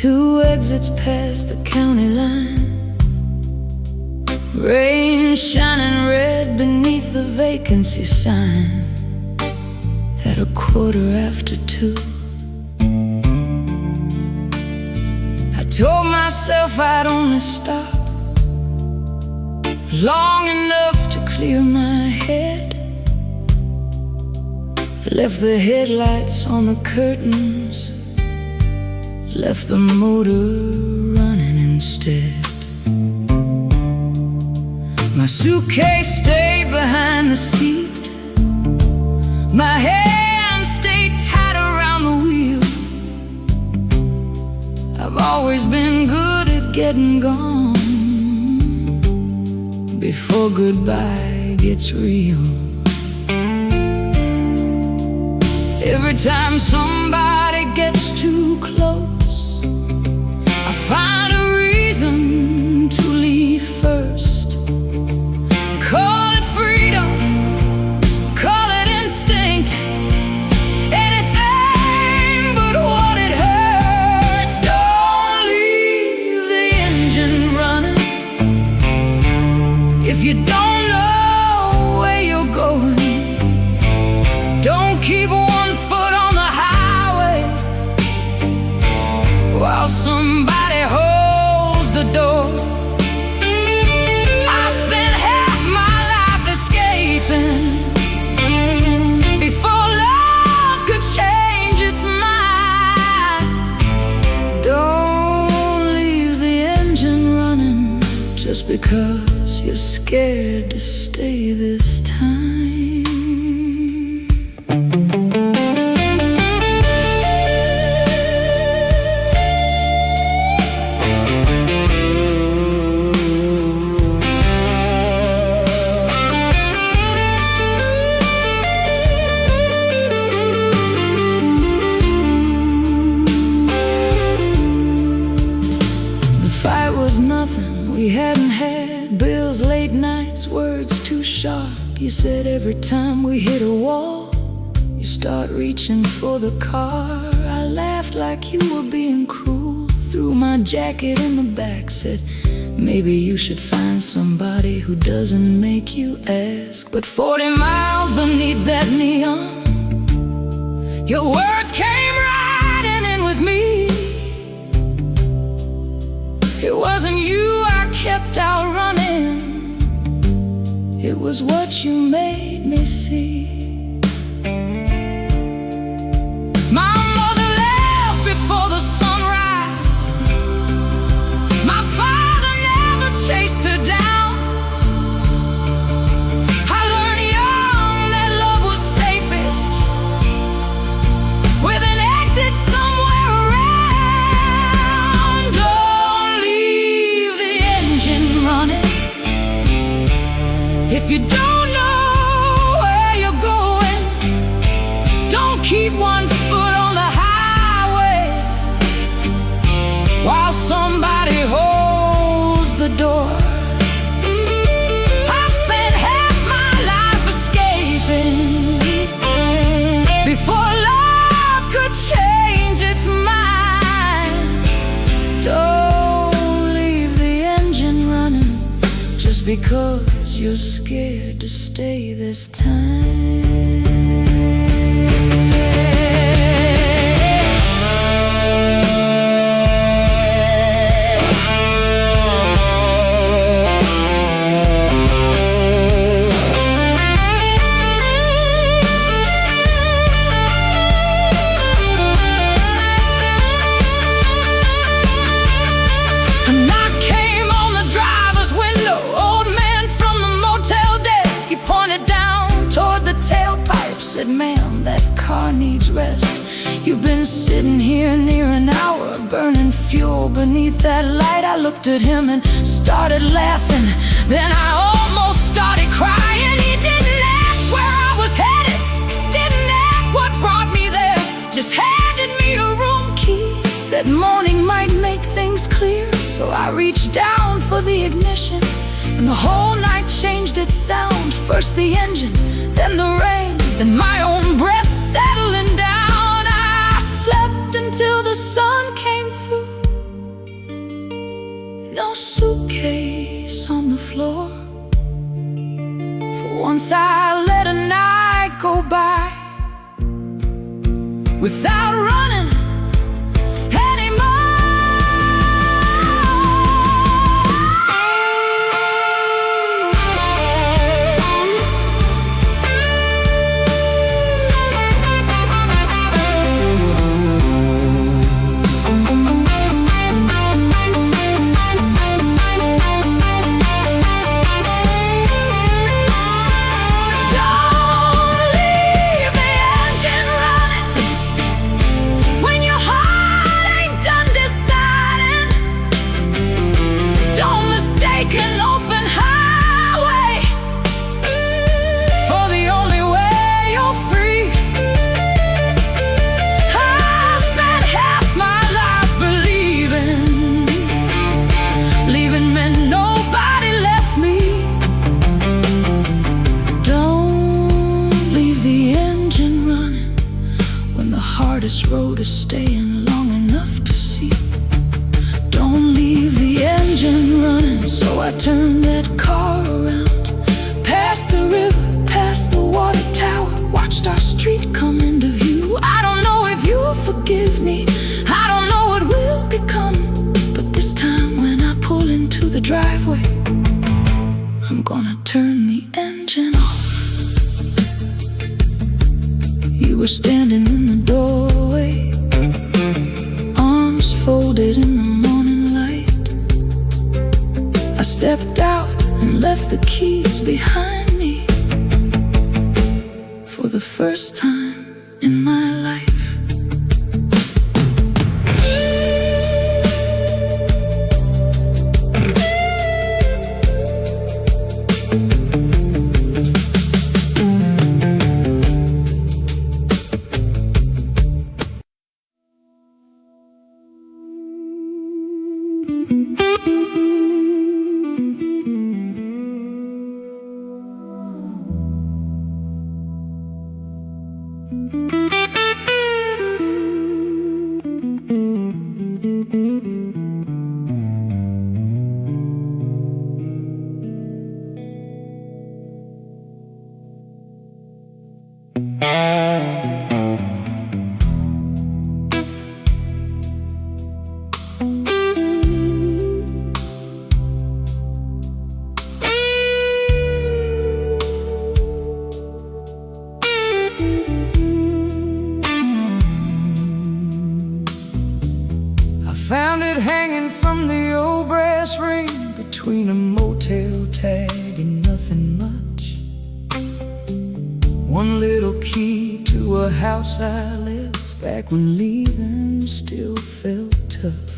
2 exits past the county line, rain shining red beneath the vacancy sign. At 2:15, I told myself I'd only stop long enough to clear my head. Left the headlights on the curtains, left the motor running instead. My suitcase stayed behind the seat, my hand stayed tight around the wheel. I've always been good at getting gone before goodbye gets real. Every time somebody gets too close, I find a reason to leave first. Call it freedom, call it instinct, anything but what it hurts. Don't leave the engine running if you don't know where you're going. Don't keep one foot on the highway while somebody holds the door. I've spent half my life escaping before love could change its mind. Don't leave the engine running just because you're scared to stay this time. We hadn't had bills, late nights, words too sharp. You said every time we hit a wall, you start reaching for the car. I laughed like you were being cruel, threw my jacket in the back, said maybe you should find somebody who doesn't make you ask. But 40 miles beneath that neon, your words came riding in with me. It wasn't you I kept out running, it was what you made me see. My mother left before the sunrise, my father never chased her down. I learned young that love was safest with an exit somewhere around. Don't leave the engine running if you don't know where you're going. Don't keep one foot on the highway while somebody holds the door. I've spent half my life escaping before love could change its mind. Don't leave the engine running just because you're scared to stay this time. Said, ma'am, that car needs rest. You've been sitting here near an hour, burning fuel beneath that light. I looked at him and started laughing, then I almost started crying. He didn't ask where I was headed, didn't ask what brought me there, just handed me a room key. Said morning might make things clear. So I reached down for the ignition, and the whole night changed its sound. First the engine, then the rain, then my own breath settling down. I slept until the sun came through. guess I let a night go by without running hardest road is staying long enough to see. Don't leave the engine running. So I turned that car around, past the river, past the water tower, watched our street come into view. I don't know if you'll forgive me, I don't know what will become, but this time when I pull into the driveway, I'm gonna turn the engine off. You were standing in the doorway, arms folded in the morning light. I stepped out and left the keys behind me for the first time in my life. Found it hanging from the old brass ring between a motel tag and nothing much. One little key to a house I left back when leaving still felt tough.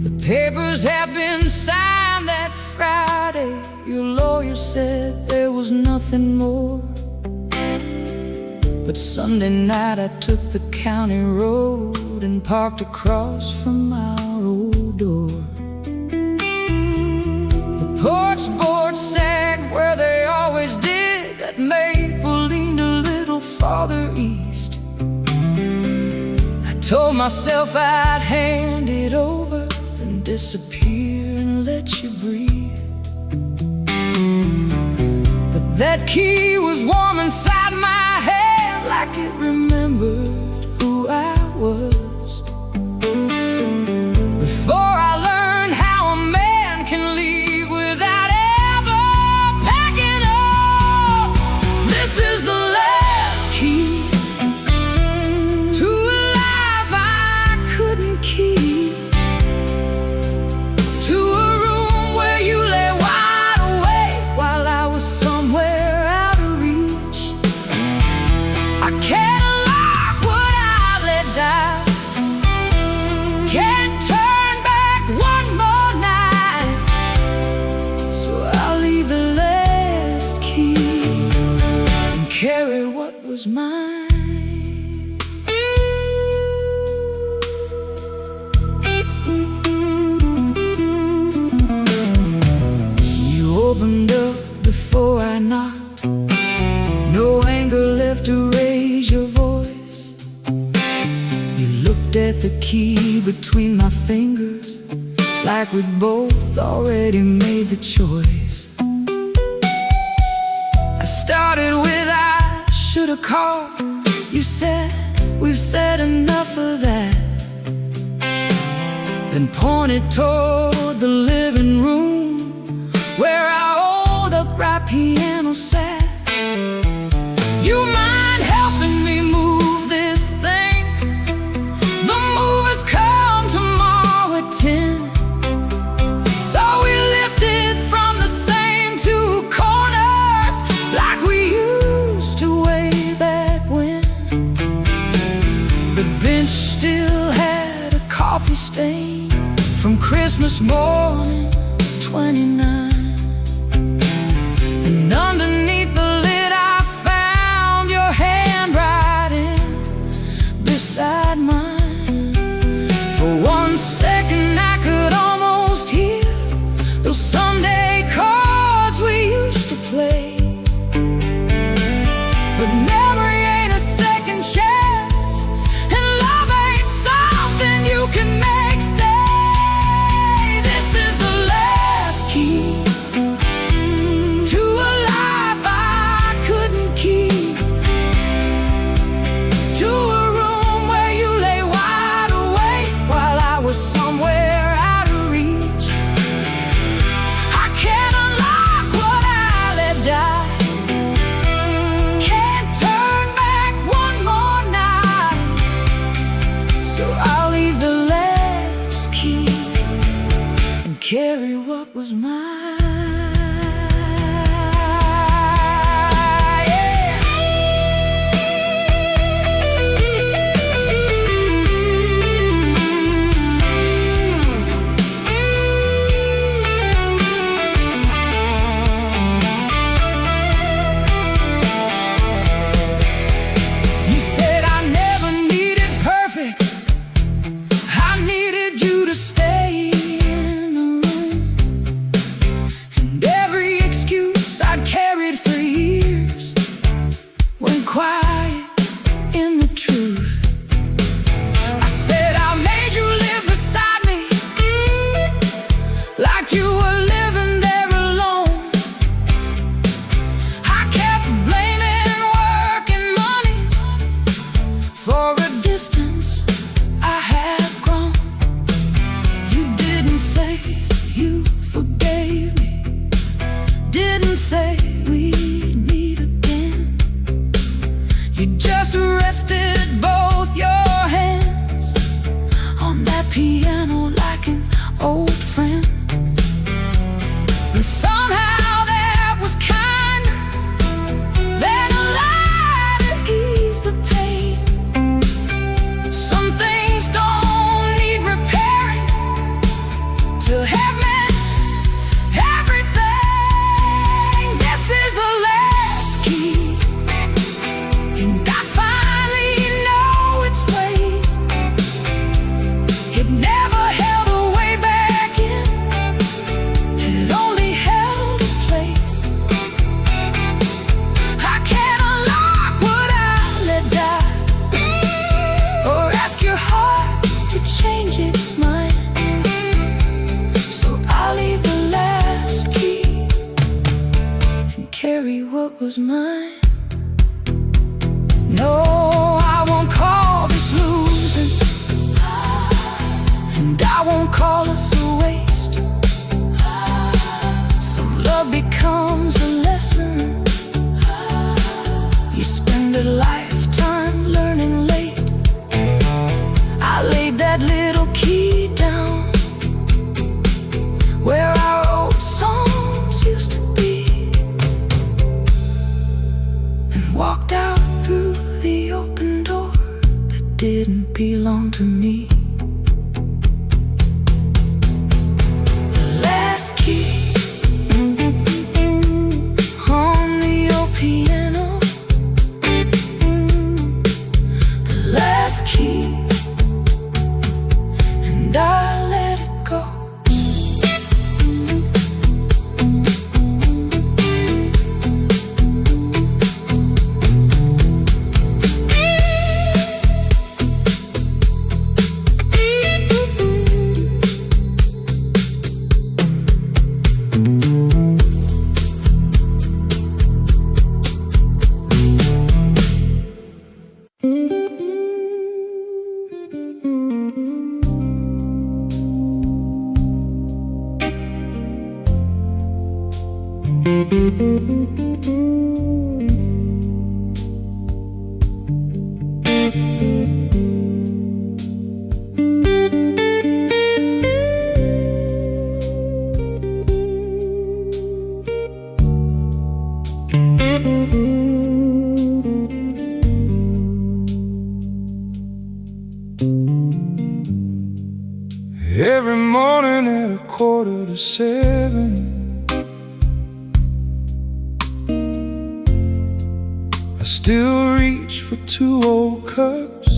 The papers have been signed that Friday. Your lawyer said there was nothing more. But Sunday night I took the county road and parked across from our old door. The porch board sagged where they always did. That maple leaned a little farther east. I told myself I'd hand it over, then disappear and let you breathe. But that key was warm inside my head, like it remembered who I was. Before I learned how a man can leave without ever packing up. This is the last key to a life I couldn't keep, to a room where you lay wide awake while I was somewhere out of reach. I can't unlock what I let down, can't turn back one more night, so I'll leave the last key and carry what was mine. You opened up before I knocked, no anger left to raise your voice. You looked at the key between my fingers, like we'd both already made the choice. started with I should have called. You said, we've said enough of that. Then pointed toward the living room where our old upright piano sat. You mind helping me move this thing? The movers come tomorrow at 10. So we lifted from the same two corners like we used to way back when. The bench still had a coffee stain from Christmas morning '29. And underneath the lid I found your handwriting beside mine. For one second I could almost hear those Sunday chords we used to play. But memory ain't a second chance, and love ain't something you can make stay. This is the last key to a life I couldn't keep, to a room where you lay wide awake while I was somewhere out of reach. I can't unlock what I let die, can't turn back one more night. So I'll leave the last key and carry what was mine. You said I never needed perfect, I needed you to stay in the room. And every excuse I'd carried for years went quiet in the truth. I said I made you live beside me like you were living there alone. I kept blaming work and money for a distance I had grown. You didn't say you forgave me, didn't say we'd meet again. You just rested both your hands on that piano like an old friend. And somehow that was kinder than a lie to ease the pain. Some things don't need repairing to have meant everything. This is the last key, and I finally know its weight. It never held a way back in, it only held a place. I can't unlock what I let die, or ask your heart to change its mind. So I'll leave the last key and carry what was mine. No, I won't call this losing, and I won't call us a waste. Some love becomes a lesson you spend a lifetime learning late. I laid that little key down where our old songs used to be, and walked out through the open door that didn't belong to me. The last key on the old piano, the last key, and I let it go. Every morning at 6:45, I still reach for 2 old cups,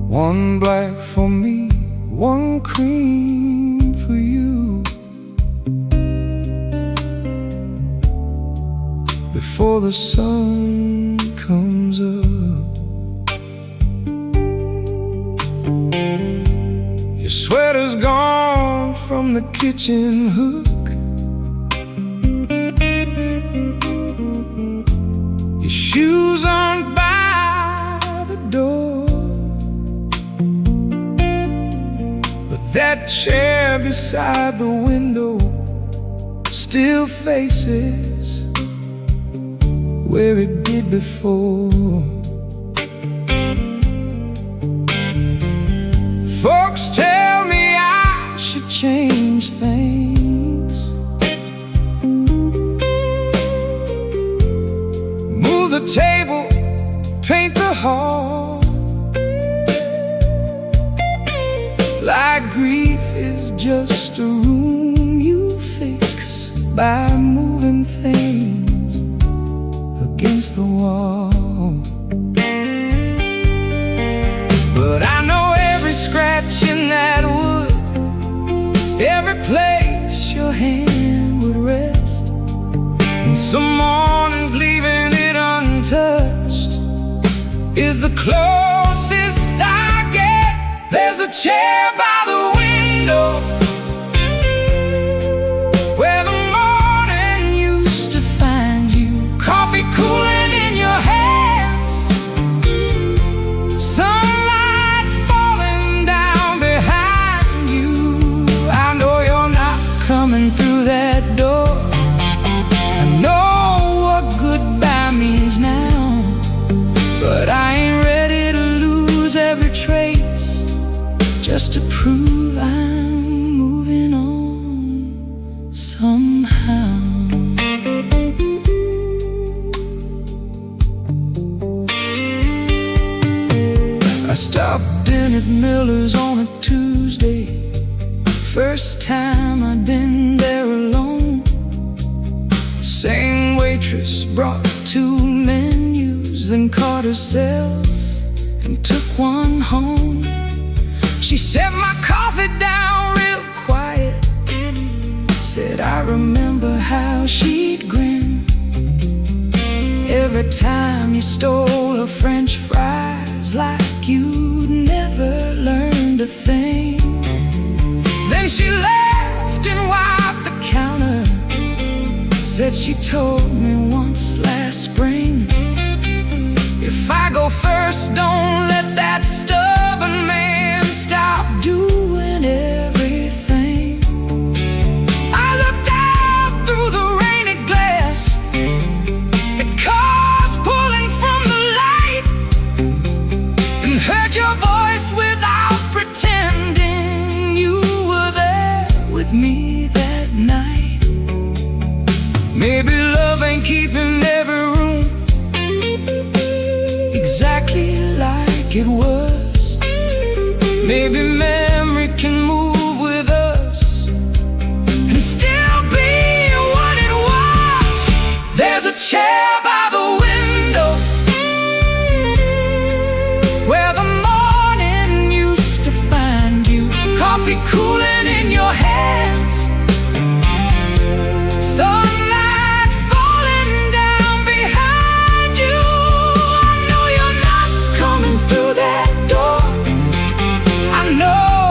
one black for me, one cream for you. Before the sun comes up, your sweater's gone from the kitchen hook, your shoes aren't by the door, but that chair beside the window still faces where it did before. Folks tell me I should change things, move the table, paint the hall, like grief is just a room you fix by moving things against the wall. But I know every scratch in that wood, every place your hand would rest, and some mornings leaving it untouched is the closest I get. There's a chair by the window where the morning used to find you, coffee cooling in your hands, sunlight falling down behind you. I know you're not coming through that door. I know what goodbye means now, but I ain't ready to lose every trace just to prove I'm moving on somehow. I stopped in at Miller's on a Tuesday, first time I'd been there alone. Same waitress brought 2 menus, then caught herself and took one home. She set my coffee down real quiet, said I remember how she'd grin every time you stole her French fries, like you'd never learned a thing. Then she laughed and wiped the counter, said she told me once last spring, if I go first, don't let that stubborn man stop doing everything. I looked out through the rainy glass at cars pulling from the light, and heard your voice without pretending you were there with me that night. Maybe love ain't keeping every room exactly like it was. Maybe memory can move with us and still be what it was. There's a chair by the window where the morning used to find you, coffee cooling in your hands, sunlight falling down behind you. I know you're not coming through that door. I know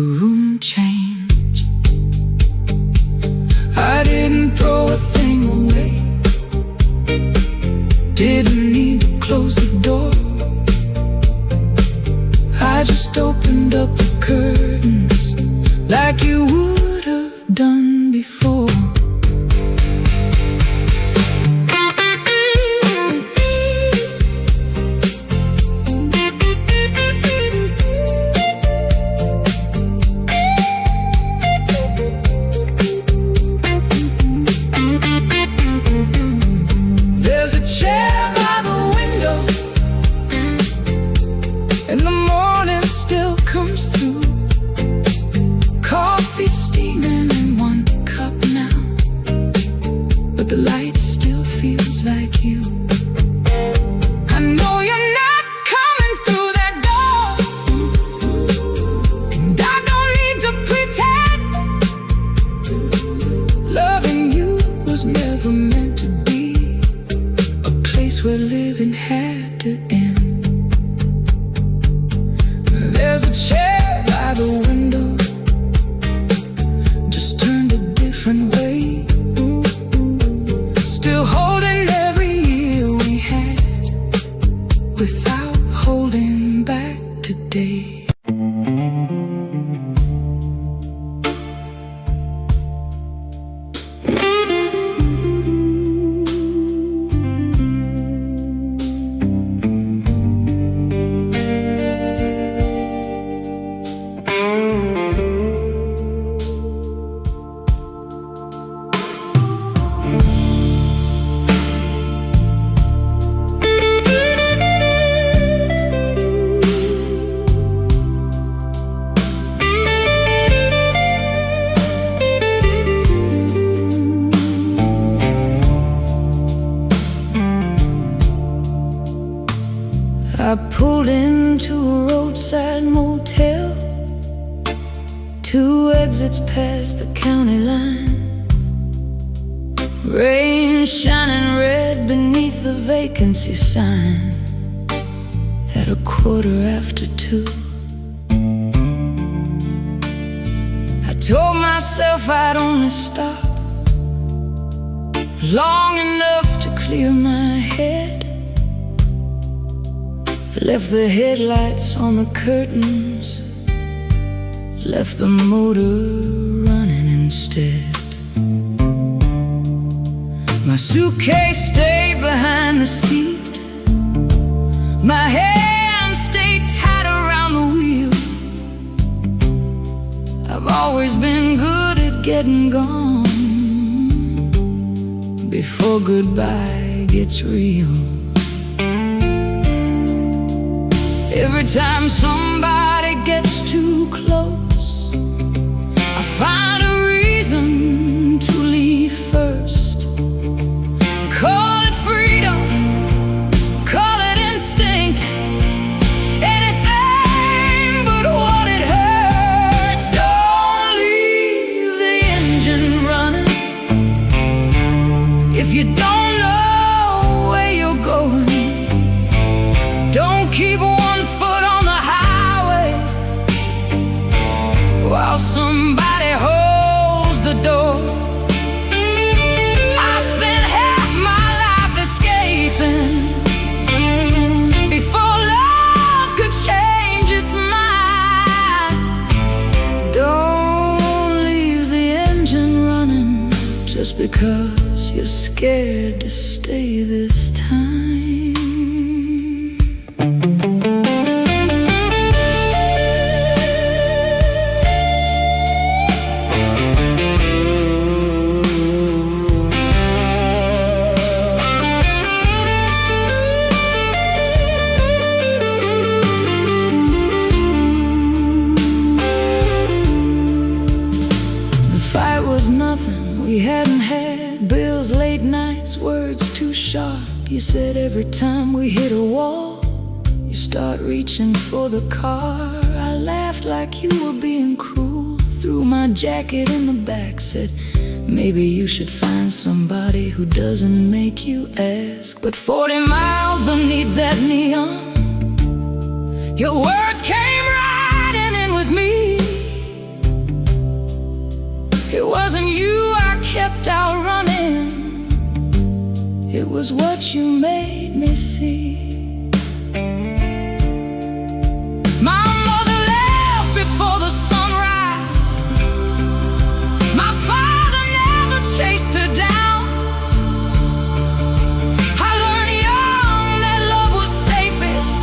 the room change. I didn't throw a thing away, didn't need to close the door. I just opened up the curtains like you would have done before. There's a chair by the window, and the morning still comes through. Coffee steaming in one cup now, but the light still feels like you. I know you're not coming through that door, and I don't need to pretend. Loving you was never meant to be a place where living had to end. There's a chair by the window, just turned a different way, still holding every year we had, without holding back today. I pulled into a roadside motel, 2 exits past the county line. Rain shining red beneath the vacancy sign at 2:15. I told myself I'd only stop long enough to clear my head. Left the headlights on the curtains, left the motor running instead. My suitcase stayed behind the seat, my hand stayed tight around the wheel. I've always been good at getting gone before goodbye gets real. Every time somebody gets too close, I find a reason to leave first. Call it freedom, call it instinct, anything but what it hurts. Don't leave the engine running if you don't know where you're going. Don't keep one foot on the highway while somebody holds the door. I spent half my life escaping before love could change its mind. Don't leave the engine running just because you're scared to stay this time. We hadn't had bills, late nights, words too sharp. You said every time we hit a wall, you start reaching for the car. I laughed like you were being cruel, threw my jacket in the back, said maybe you should find somebody who doesn't make you ask. But 40 miles beneath that neon, your words came riding in with me. stepped out running. It was what you made me see. My mother left before the sunrise. My father never chased her down. I learned young that love was safest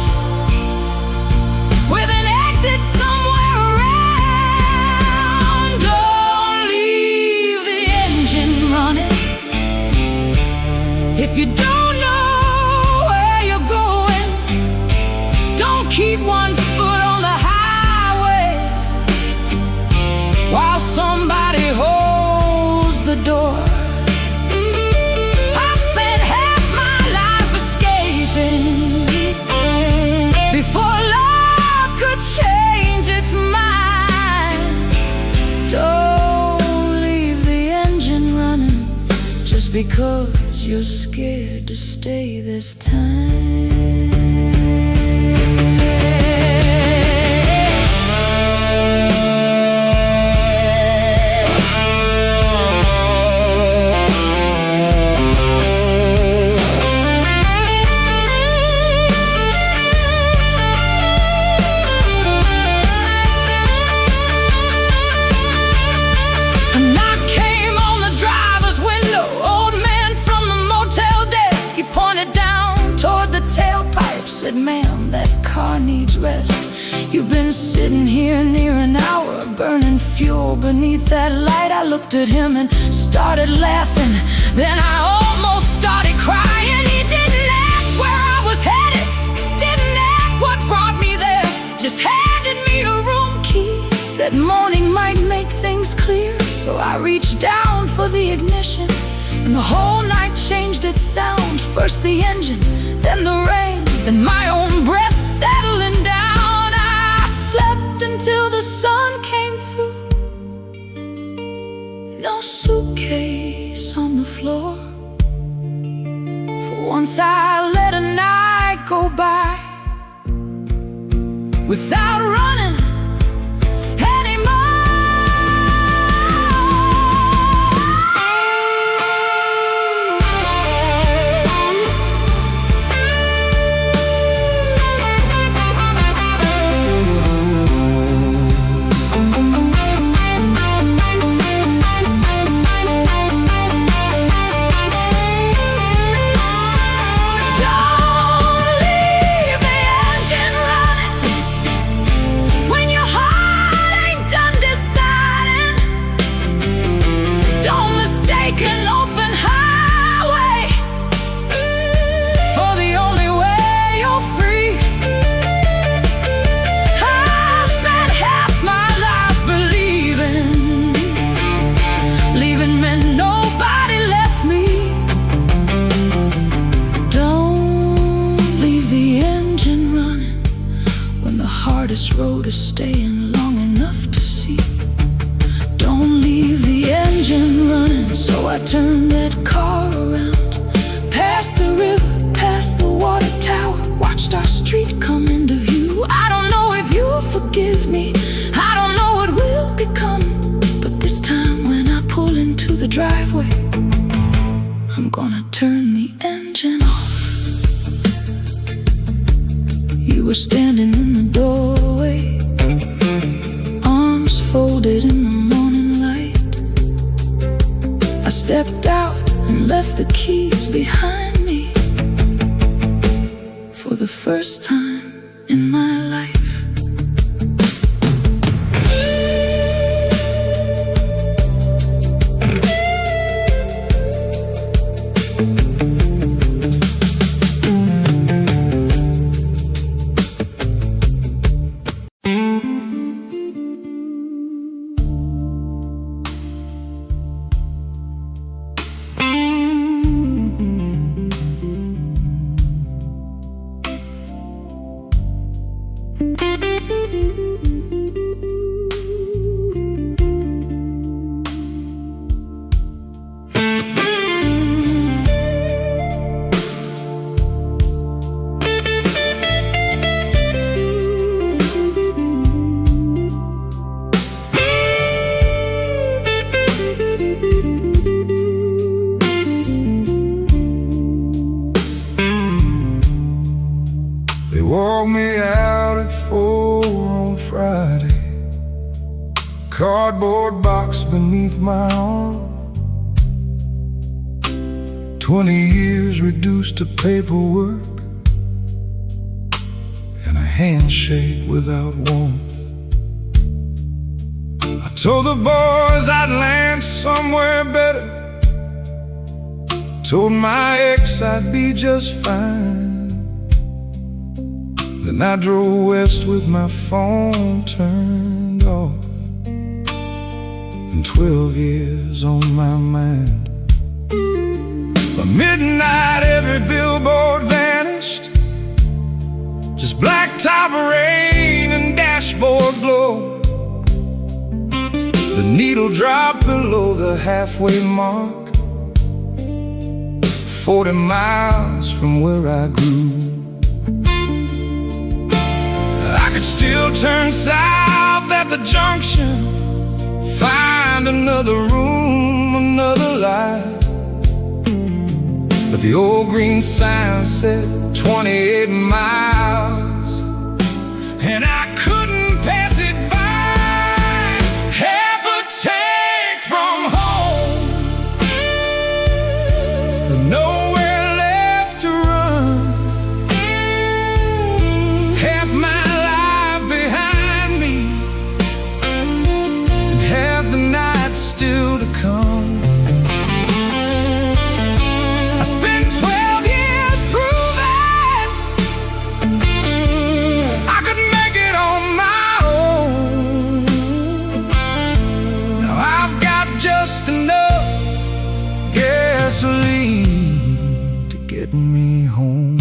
with an exit somewhere around. Don't leave the engine running if you don't know where you're going. Don't keep one foot on the highway while somebody holds the door. I've spent half my life escaping before love could change its mind. Don't leave the engine running just because you're scared to stay this time. A knock came on the driver's window. Old man from the motel desk, he pointed down toward the tailpipe, said, "Ma'am, that car needs rest. You've been sitting here near an hour, burning fuel beneath that light." I looked at him and started laughing. Then I almost started crying. He didn't ask where I was headed, didn't ask what brought me there, just handed me a room key, said morning might make things clear. So I reached down for the ignition, and the whole night changed its sound. First the engine, then the rain, then my own breath settling down. I slept until the sun came through. No suitcase on the floor. For once I let a night go by without running anymore. Hardest road is staying long enough to see. Don't leave the engine running. So I turned that car around, past the river, past the water tower, watched our street come into view. I don't know if you'll forgive me, I don't know what will become, but this time when I pull into the driveway, I'm gonna turn the engine off. You were standing in the doorway, arms folded in the morning light. I stepped out and left the keys behind me for the first time in my life. cardboard box beneath my arm. 20 years reduced to paperwork and a handshake without warmth. I told the boys I'd land somewhere better, told my ex I'd be just fine. Then I drove west with my phone turned off and 12 years on my mind. By midnight every billboard vanished, just blacktop rain and dashboard glow. The needle dropped below the halfway mark, 40 miles from where I grew. I could still turn south at the junction, find another room, another life. But the old green sign said 28 miles, and I couldn't pass it by. Half a tank from home, with nowhere left to run. Half my life behind me, and half the night still to come. Just enough gasoline to get me home.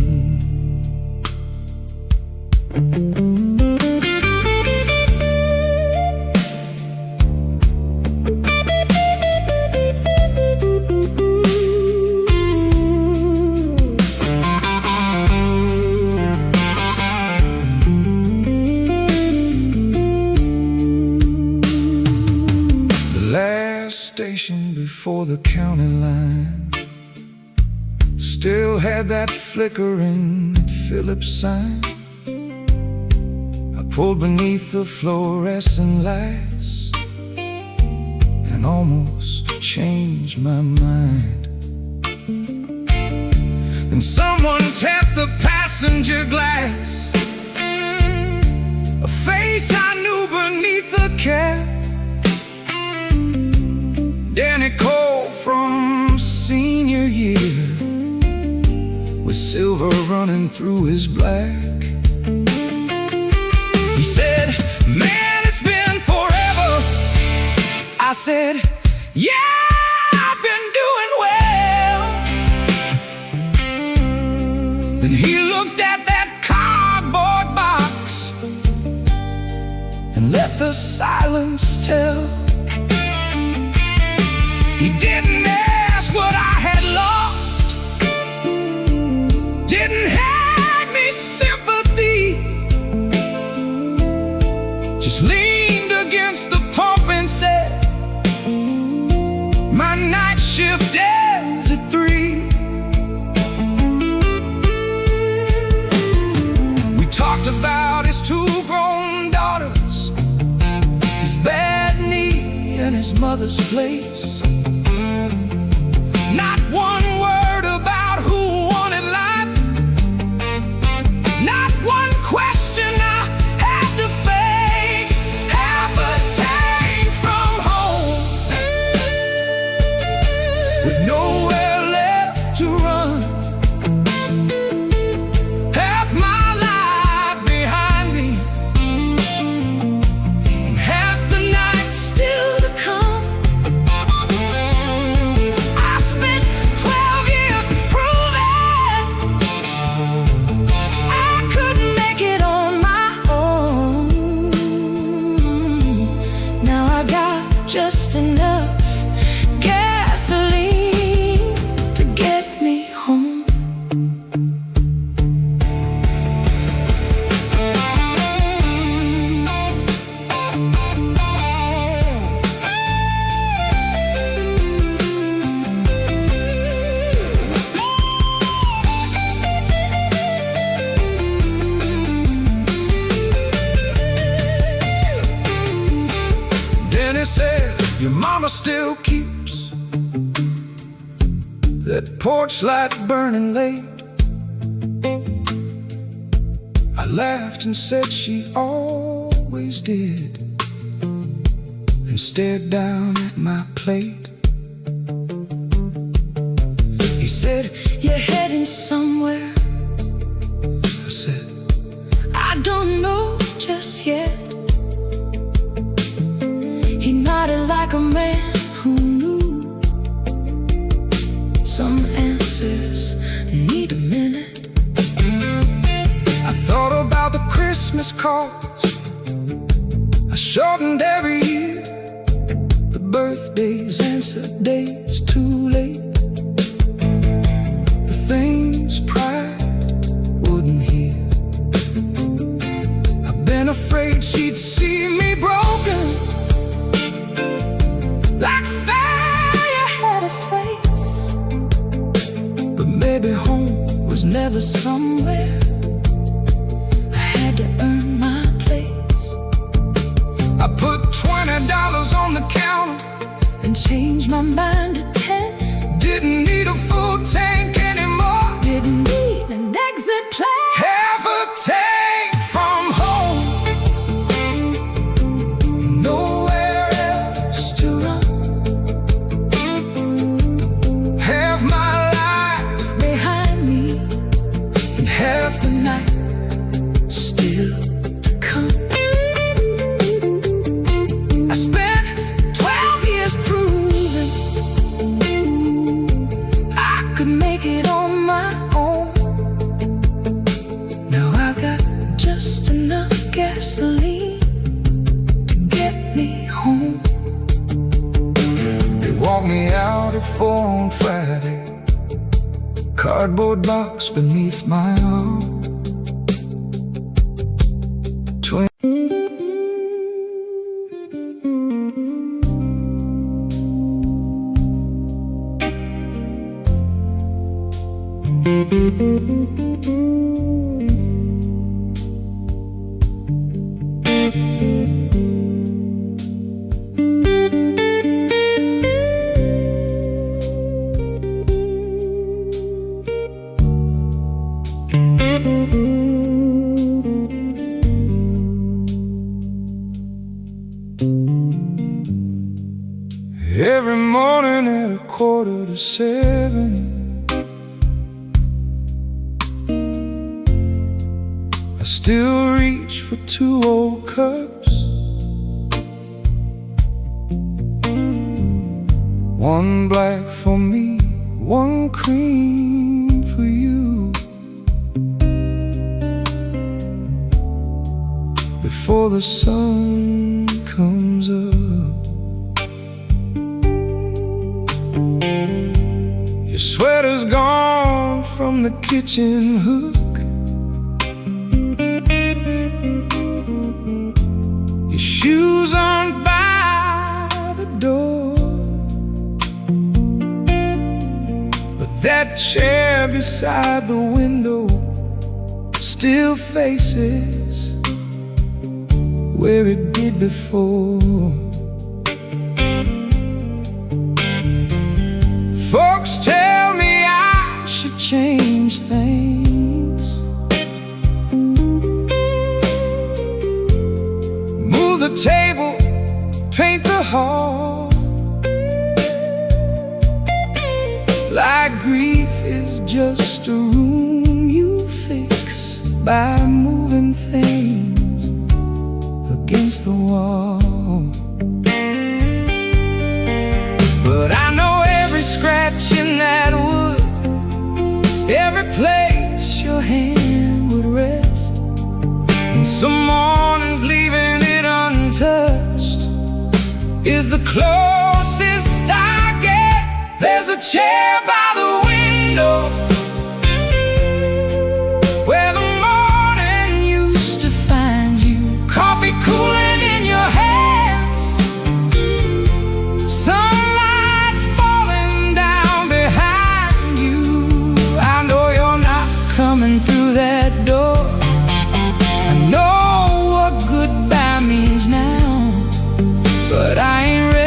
Station before the county line still had that flickering Phillips sign. I pulled beneath the fluorescent lights and almost changed my mind. Then someone tapped the passenger glass, a face I knew beneath the cap. Danny Cole from senior year, with silver running through his black. He said, "Man, it's been forever." I said, "Yeah, I've been doing well." Then he looked at that cardboard box and let the silence tell. He didn't ask what I had lost, didn't have me sympathy, just leaned against the pump and said, "My night shift ends at 3. We talked about his 2 grown daughters, his bad knee and his mother's place. Not one word about who wanted life, not one question I had to fake. Half a tank from home, with nowhere left to run. Half my life behind me, and half the night still to come. Just enough gasoline to get me home. Dennis said, your mama still keeps that porch light burning late. I laughed and said she always did, and stared down at my plate. He said, You're heading somewhere. I said, I don't know just yet. He nodded like a man who knew some answers need a minute. I thought about the Christmas cards I shortened every year, the birthdays answered days too late, the things pride wouldn't hear. I've been afraid she'd see me broken, like fire had a face. But maybe home was never somewhere. I had to earn my place. I put $20 on the counter And changed my mind to 10. Didn't need a full tank anymore. Didn't need an exit plan. Half a tank from home, nowhere else to run. Half my life Behind me, and half the night still to come. I spent 12 years proving I could make it on my own. Now I got just enough gasoline to get me home. they walked me out at 4 on Friday, cardboard box beneath my arm. Every morning at 6:45, I still reach for 2 old cups, one black for me, one cream for you. Before the sun comes up, your sweater's gone from the kitchen hook, your shoes aren't by the door, but that chair beside the window still faces where it did before. Folks tell me I should change things, move the table, paint the hall, like grief is just a room you fix by moving things against the wall. But I know every scratch in that wood, every place your hand would rest, and some mornings leaving it untouched is the closest I get. There's a chair by the window where the morning used to find you, coffee cooling in your hands, sunlight falling down behind you. I know you're not coming through that door. I know what goodbye means now, but I ain't ready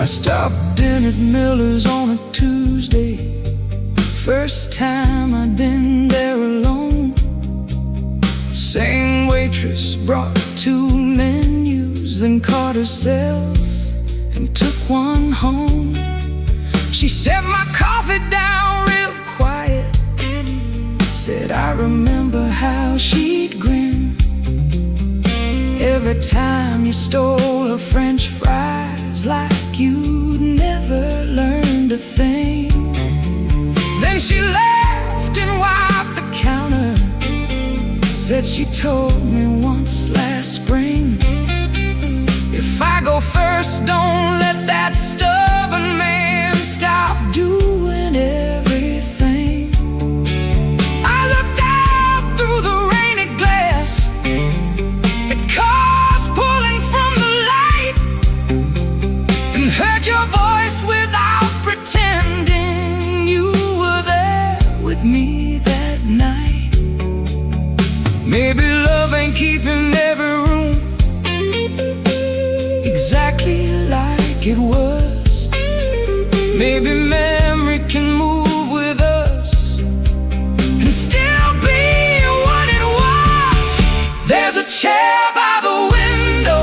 stopped in at Miller's on a Tuesday. First time I'd been there alone. Same waitress brought 2 menus, then caught herself and took one home. She set my coffee down real quiet, said I remember how she'd grin every time you stole her French fries, like you'd never learned a thing. Then she laughed and wiped the counter, said she told me once last spring, if I go first, don't let that stubborn man stop doing everything. I looked out through the rainy glass at cars pulling from the light, and heard your voice without pretending you were there with me that night. Maybe love ain't keeping every room exactly like it was. Maybe memory can move with us and still be what it was. There's a chair by the window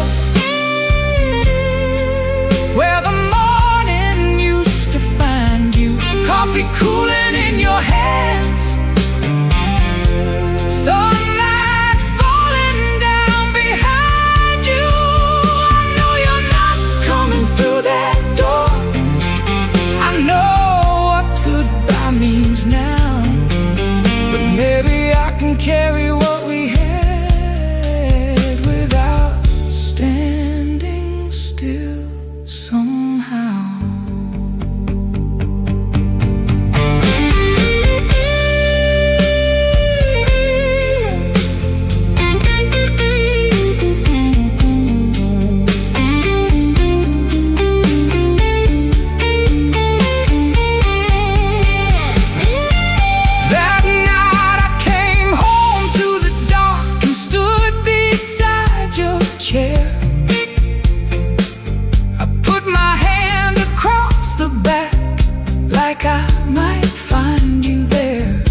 where the morning used to find you, coffee cooling in your hands, sunlight falling down behind you. I know you're not coming through that door. I know what goodbye means now, but maybe I can carry what we had without standing still somehow. That night I came home to the dark and stood beside your chair. I put my hand across the back like I might find you there.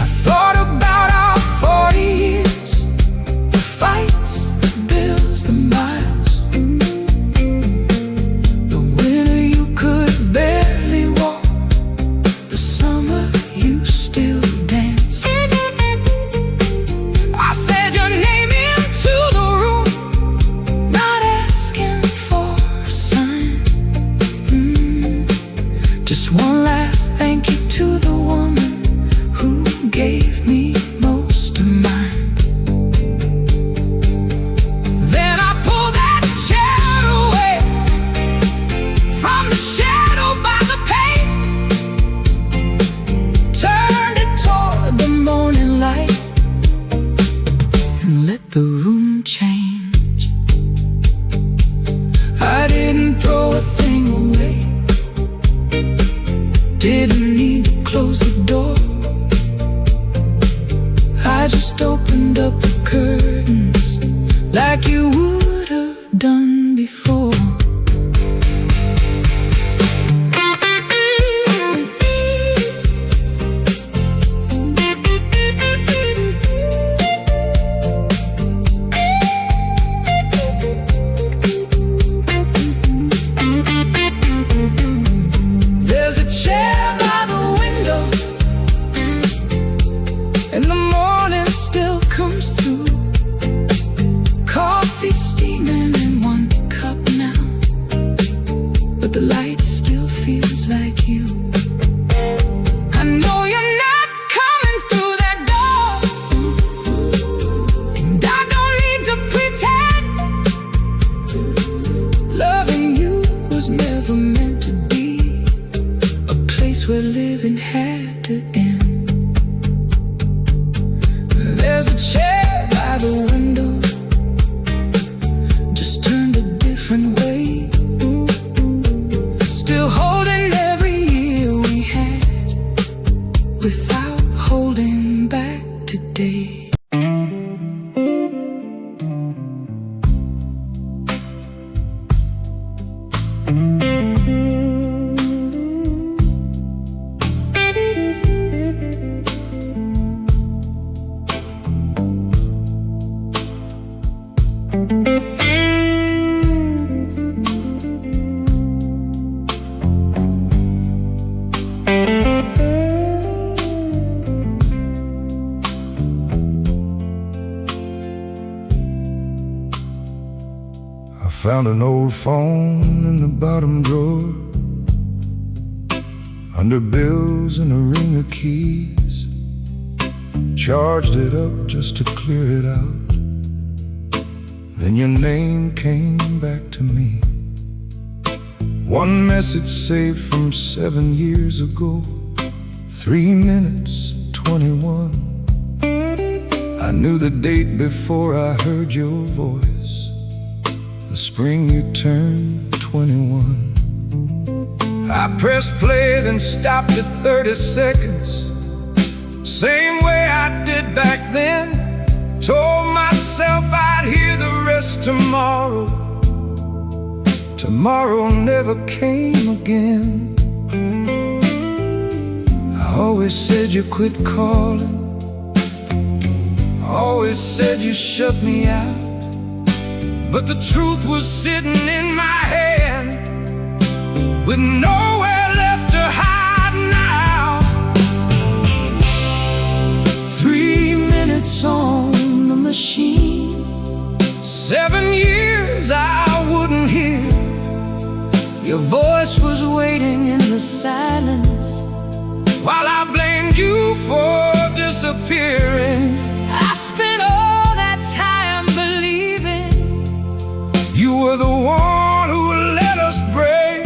I thought about our 40 years, the fights, the bills, the miles, the winter you could barely walk, the summer you still danced. I said your name into the room, not asking for a sign. Just one last thank you to the woman who gave me most of mine. Then I pulled that chair away from the shadow by the pane, turned it toward the morning light, and let the room change. I didn't throw a thing away, didn't need to close the door. I just opened up the curtains like you would have done before. There's a chair by the window, and the morning still comes through. Coffee steaming in one cup now, but the light still feels like you. I know you're not coming through that door, and I don't need to pretend. Loving you was never meant to be a place where living had to end. There's a chair by the window, just turned a different way, still holding every year we had without holding back today. found an old phone in the bottom drawer, under bills and a ring of keys. Charged it up just to clear it out. Then your name came back to me. One message saved from 7 years ago, 3 minutes 21. I knew the date before I heard your voice, the spring you turned 21. I pressed play, then stopped at 30 seconds, same way I did back then. Told myself I'd hear the rest tomorrow. Tomorrow never came again. I always said you quit calling, always said you shut me out, but the truth was sitting in my hand, with nowhere left to hide now. 3 minutes on the machine, 7 years I wouldn't hear. your voice was waiting in the silence, while I blamed you for disappearing. I spent all that time believing you were the one who let us break.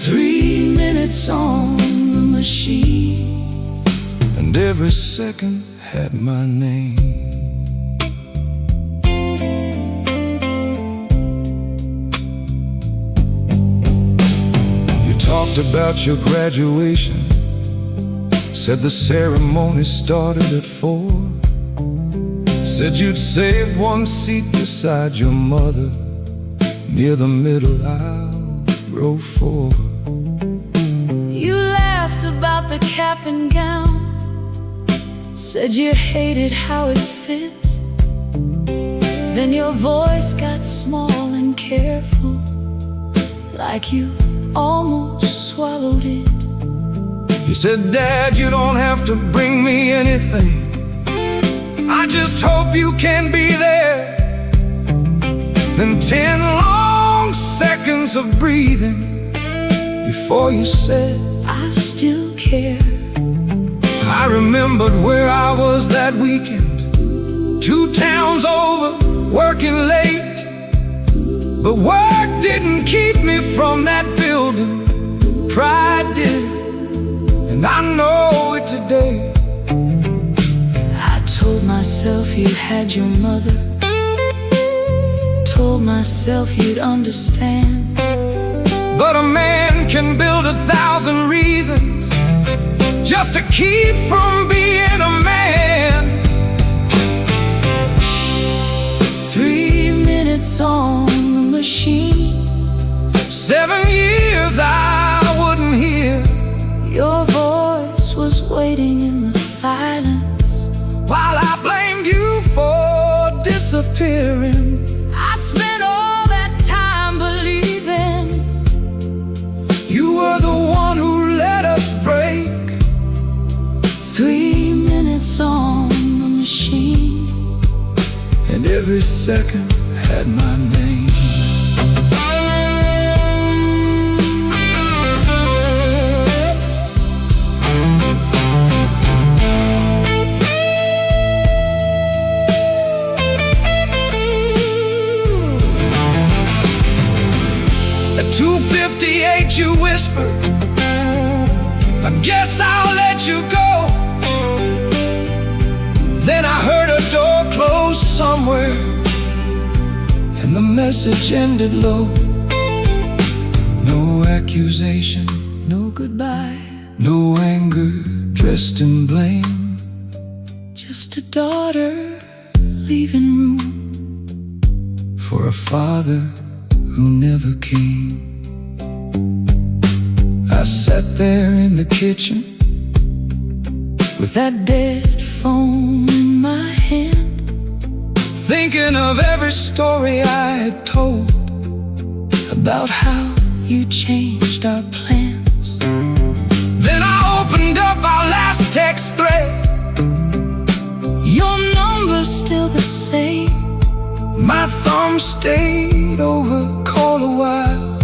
3 minutes on the machine, And every second had my name. You talked about your graduation, said the ceremony started at 4. Said you'd saved one seat beside your mother, near the middle aisle, row 4. you laughed about the cap and gown, said you hated how it fit. Then your voice got small and careful, like you almost swallowed it. You said, Dad, you don't have to bring me anything, I just hope you can be there. Then 10 long seconds of breathing before you said, I still care. I remembered where I was that weekend, 2 towns over, working late. But work didn't keep me from that building, pride did, and I know it today. I told myself you had your mother, told myself you'd understand. But a man can build 1,000 reasons just to keep from being a man. 3 minutes on the machine, 7 years I wouldn't hear. your voice was waiting in the silence, While I blamed you for disappearing. I spent all that time believing You were the one who let us break. 3 minutes on the machine, And every second had my name. At 2:58 you whispered, I guess I'll let you go. Then I heard a door close somewhere, and the message ended low. No accusation, no goodbye, no anger dressed in blame. just a daughter leaving room For a father who never came. I sat there in the kitchen with that dead phone in my hand, thinking of every story I had told about how you changed our plans. Then I opened up our last text thread. Your number's still the same, My thumb stayed over cold a while,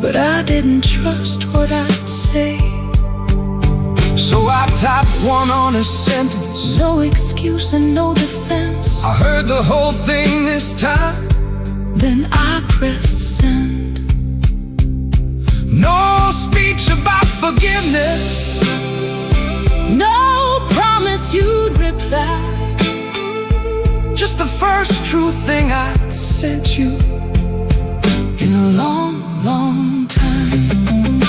but I didn't trust what I'd say. so I typed one honest sentence. No excuse and no defense. I heard the whole thing this time. Then I pressed send. No speech about forgiveness, No promise you'd reply. just the first true thing I sent you In a long, long time.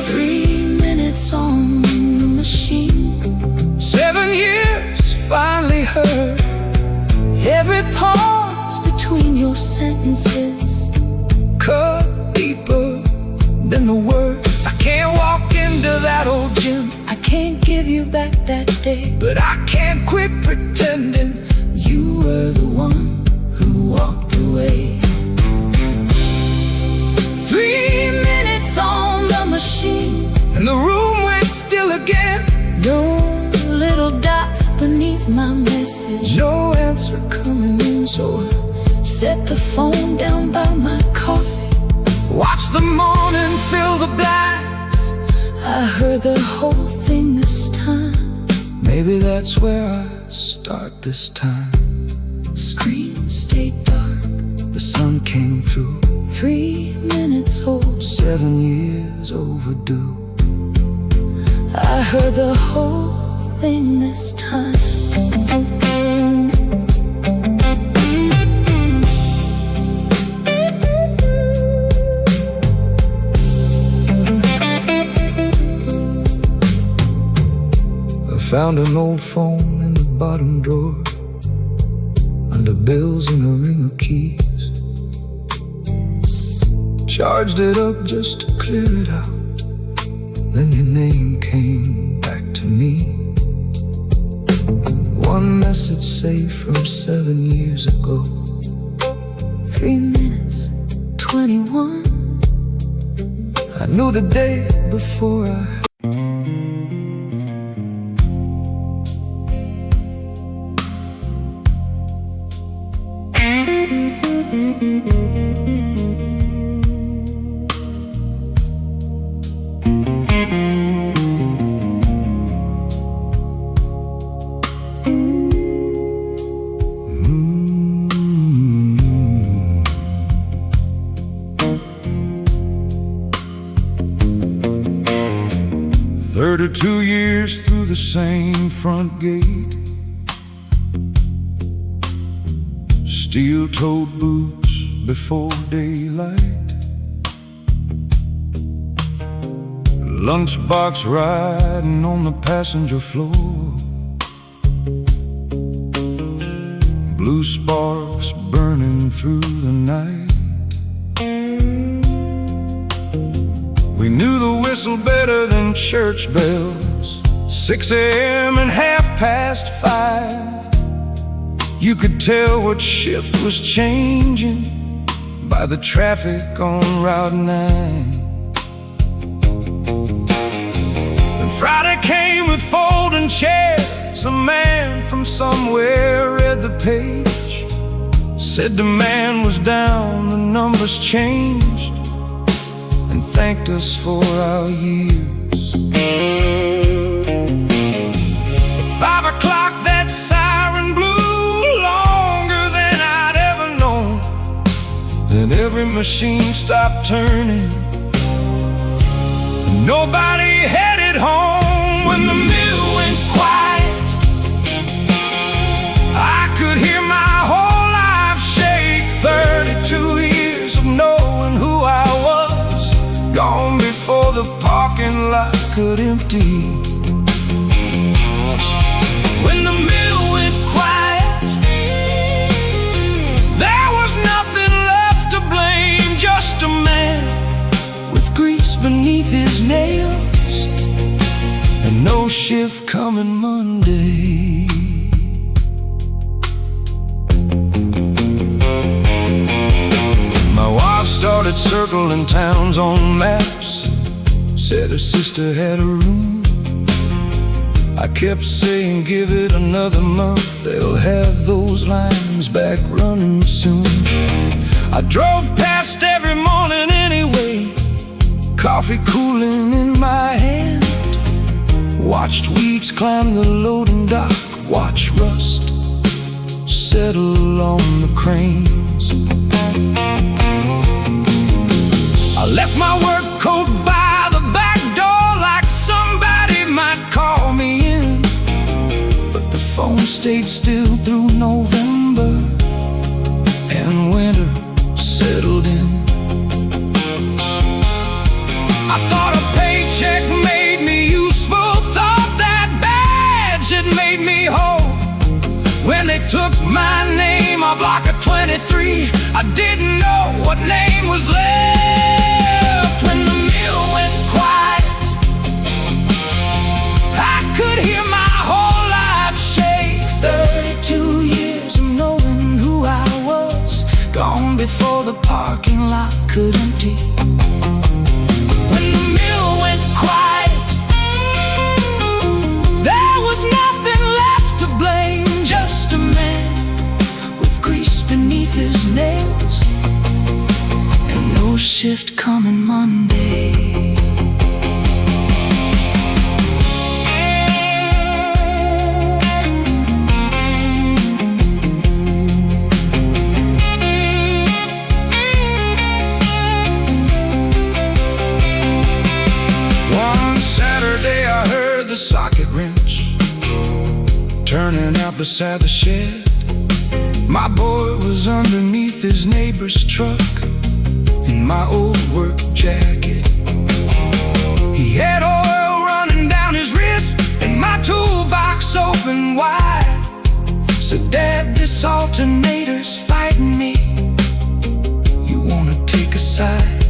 3 minutes on the machine. 7 years finally heard. Every pause between your sentences. Cut deeper than the words. I can't walk into that old gym, I can't give you back that day, but I can't quit pretending. you were the one who walked away. 3 minutes on the machine. And the room went still again. No little dots beneath my message. No answer coming in, so I Set the phone down by my coffee. watch the morning fill the blinds. I heard the whole thing this time. Maybe that's where I start this time. Screen stayed dark. The sun came through. 3 minutes old. 7 years overdue. I heard the whole thing this time. I found an old phone in the bottom drawer, under bills and a ring of keys. Charged it up just to clear it out. Then your name came back to me. One message saved from 7 years ago. 3 minutes, 21. I knew the day before I "32 years through the same front gate, steel-toed boots before daylight, lunchbox riding on the passenger floor, blue sparks burning through the night. We knew the whistle better than church bells. 6 a.m. and 5:30. You could tell what shift was changing by the traffic on Route 9. Then Friday came with folding chairs. A man from somewhere read the page, said demand was down, the numbers changed, and thanked us for our years. At 5 o'clock that siren blew longer than I'd ever known. Then every machine stopped turning, and nobody headed home. When the mill went quiet, I could hear my whole life shake. 32 years of knowing who I was, gone before the parking lot could empty. When the mill went quiet, there was nothing left to blame, just a man with grease beneath his nails, and no shift coming Monday. My wife started circling towns on maps, said her sister had a room I kept saying, give it another month, they'll have those lines back running soon. I drove past every morning anyway, coffee cooling in my hand. Watched weeds climb the loading dock, watch rust settle on the cranes. I left my work coat by the back door like somebody might call me in, but the phone stayed still through November and winter settled in. I thought a paycheck made me useful, thought that badge had made me whole. When they took my name off like a 23, I didn't know what name was left. When the mill went quiet, I could hear my whole life shake. 32 years of knowing who I was, gone before the parking lot could empty. When the mill went quiet, there was nothing left to blame, just a man with grease beneath his nails and no shift coming Monday. One Saturday I heard the socket wrench turning out beside the shed. My boy was underneath his neighbor's truck in my old work jacket. He had oil running down his wrist and my toolbox open wide. Said, Dad, this alternator's fighting me, you wanna take a side?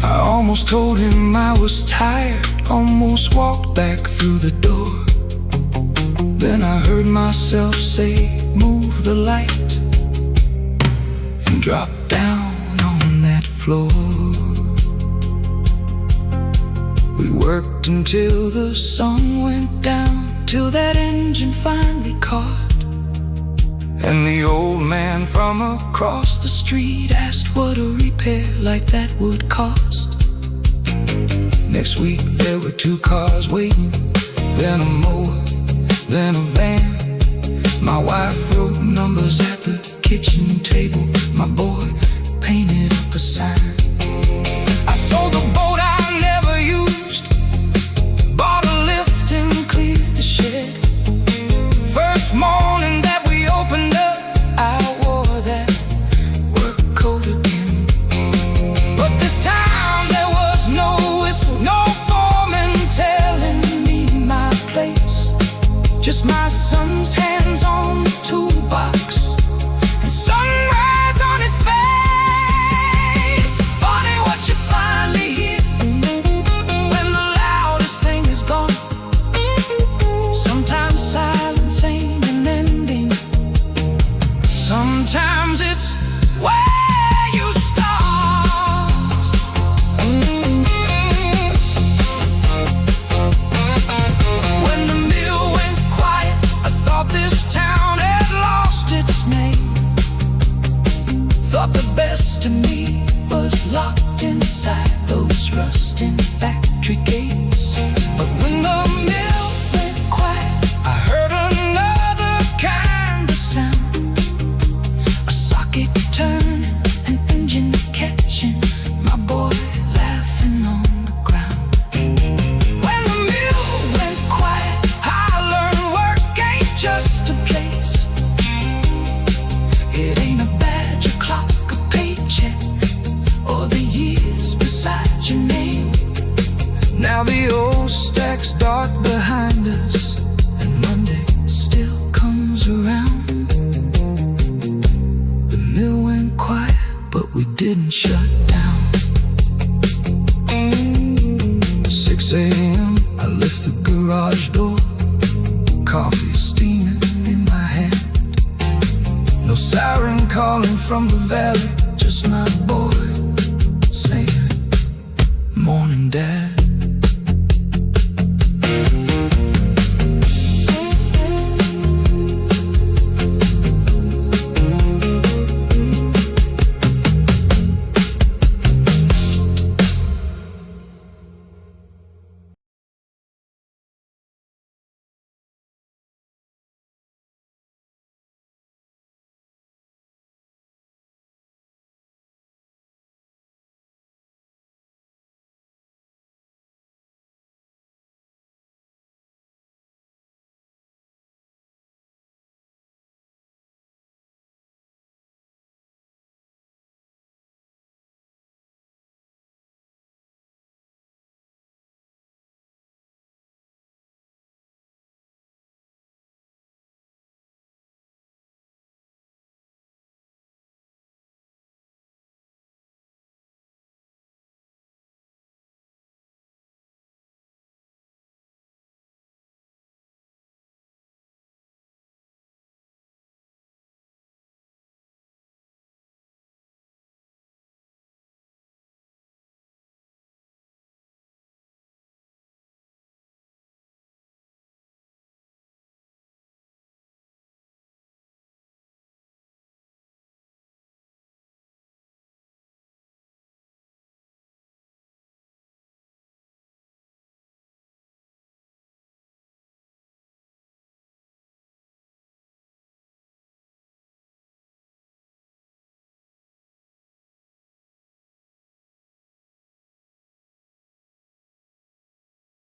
I almost told him I was tired, almost walked back through the door. Then I heard myself say, move the light, and drop down on that floor. We worked until the sun went down, till that engine finally caught. And the old man from across the street asked what a repair like that would cost. Next week there were 2 cars waiting, then a mower, then a van. My wife wrote numbers at the kitchen table, my boy painted up a sign. I sold the boat I never used, bought a lift and cleared the shed. First morning that we opened up, I wore that work coat again. But this time there was no whistle, no foreman telling me my place, just my son's hands on the toolbox and sunrise on his face. Funny what you finally hear when the loudest thing is gone. Sometimes silence ain't an ending, sometimes it's where you start. When the mill went quiet, I thought this town had lost its name. Thought the best of me was locked inside those rusting factory gates. But when the mill went quiet, I heard another kind of sound, a socket turning, an engine catching, my boy laughing on the ground. When the mill went quiet, I learned work ain't just a place. It ain't a badge, a clock, a paycheck, or the years beside your name. Now the old stack's dark behind us, and Monday still comes around. The mill went quiet, but we didn't shut down. 6 a.m. I lift the garage door, coffee steaming in my hand. No siren calling from the valley, just my boy